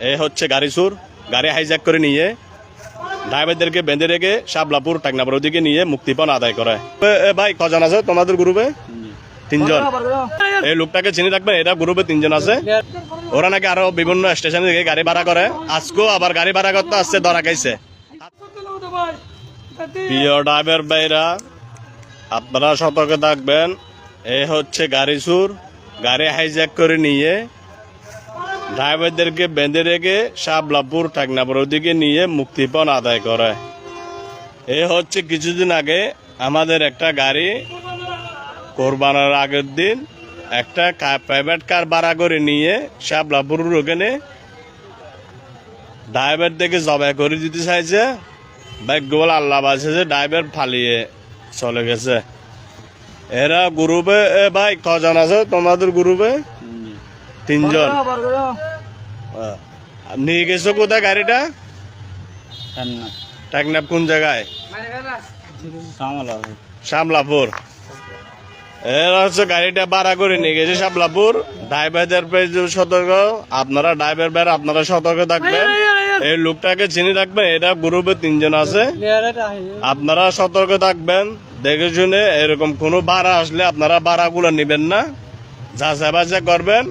এই হচ্ছে গাড়ি চোর, গাড়ি হাইজ্যাক করে নিয়ে ড্রাইভারদেরকে বেঁধে রেখে শাবলাপুর টাকনাপুর ওদিকে নিয়ে মুক্তিপণ আদায় করে। ভাই কজন আছে তোমাদের গ্রুপে? 3 জন। এই লোকটাকে চিনি রাখবেন, এটা গ্রুপে 3 জন আছে। ওরা নাকি আরো বিভিন্ন স্টেশনে থেকে গাড়ি ভাড়া করে, আজকেও আবার গাড়ি ভাড়া করতে আসছে, ধরা খাইছে। প্রিয় ড্রাইভার ভাইরা, আপনারা সতর্ক থাকবেন। এই হচ্ছে গাড়ি চোর, গাড়ি হাইজ্যাক করে নিয়ে ড্রাইভারদেরকে বেঁধে রেখে শাবলাপুর টাকনাপুর ওদিকে নিয়ে মুক্তিপণ আদায় করে। এই হচ্ছে কিছুদিন আগে আমাদের একটা গাড়ি কোরবানের আগের দিন একটা প্রাইভেট কার ভাড়া করে নিয়ে শাবলাপুর ওখানে ড্রাইভারদেরকে জবাই করে দিতে চাইছে। ভাগ্যবল আল্লাহ বাঁচিয়েছে, ড্রাইভার ফালিয়ে চলে গেছে। এরা গ্রুপে ভাই কজন আছে তোমাদের গ্রুপে? 3 জন। নিয়ে গেছো কোথায় গাড়িটা? টাকনাপ কোন জায়গায়? শামলাপুর। এরা হচ্ছে গাড়িটা ভাড়া করে নিয়ে গেছে শামলাপুর। ড্রাইভারদের সতর্ক, আপনারা ড্রাইভার ভাই আপনারা সতর্ক থাকবেন। এই লোকটাকে চিনি রাখবেন, এটা গ্রুপে 3 জন আছে। আপনারা সতর্ক থাকবেন, দেখে শুনে এরকম কোনো ভাড়া আসলে আপনারা ভাড়াগুলো নেবেন না, যাচাই বাছাই করবেন।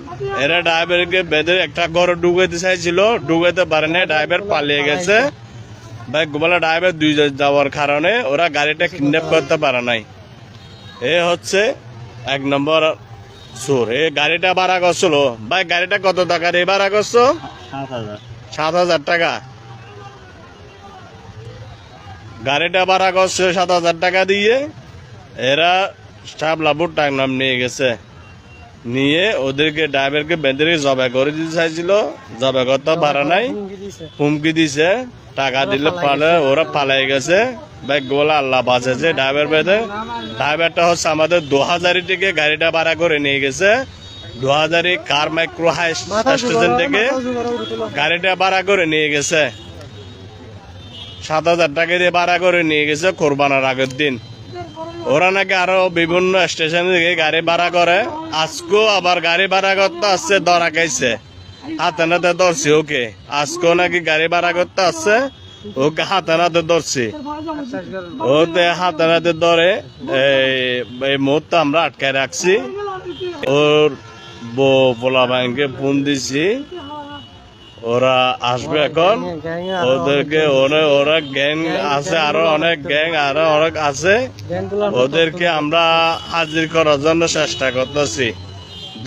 এরা ড্রাইভারকে বেঁধে একটা ঘরে ঢুকাইতে চাইছিল, ঢুকাইতে পারে না, ড্রাইভার পালিয়ে গেছে। ভাগ্যবলে ড্রাইভার 2 যাওয়ার কারণে ওরা গাড়িটা কিডন্যাপ করতে পারে নাই। এ হচ্ছে 1 নম্বর চোর। এই গাড়িটা ভাড়া করছিল ভাই, গাড়িটা কত টাকা দিয়ে ভাড়া করছো? 7,000 টাকা। গাড়িটা ভাড়া করছে 7,000 টাকা দিয়ে। এরা শাবলাপুর টাকনাম নিয়ে গেছে, নিয়ে ওদেরকে ড্রাইভারকে বেঁধে জবাই করে দিতে চাইছিল, জবাই করতে পারে নাই, হুমকি দিছে, টাকা দিলে পালে ওরা পালাই গেছে। ভাগ্যবলে আল্লাহ বাঁচেছে, ড্রাইভার বেঁধে। ড্রাইভারটা হচ্ছে আমাদের 2000 থেকে গাড়িটা ভাড়া করে নিয়ে গেছে। 2000 কার মাইক্রো হাই স্টেশন থেকে গাড়িটা ভাড়া করে নিয়ে গেছে। 7,000 টাকা দিয়ে ভাড়া করে নিয়ে গেছে কোরবানের আগের দিন। ওরা নাকি আরো বিভিন্ন স্টেশন থেকে গাড়ি ভাড়া করে, আজকেও আবার গাড়ি ভাড়া করতে আসছে, ধরা খাইছে। হাতে নাতে ধরছি ওকে, আজকেও নাকি গাড়ি ভাড়া করতে আসছে, ওকে হাতে নাতে ধরছি। ওতে হাতে নাতে ধরে এই মুহূর্তে আমরা আটকায় রাখছি। ওর পোলা ব্যাংকে ফোন দিছি, ওরা আসবে এখন। ওদেরকে ওরা গ্যাং আছে, আরো অনেক গ্যাং আরো অনেক আছে, ওদেরকে আমরা হাজির করার জন্য চেষ্টা করতেছি।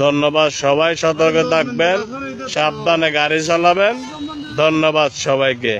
ধন্যবাদ, সবাই সতর্ক থাকবেন, সাবধানে গাড়ি চালাবেন। ধন্যবাদ সবাইকে।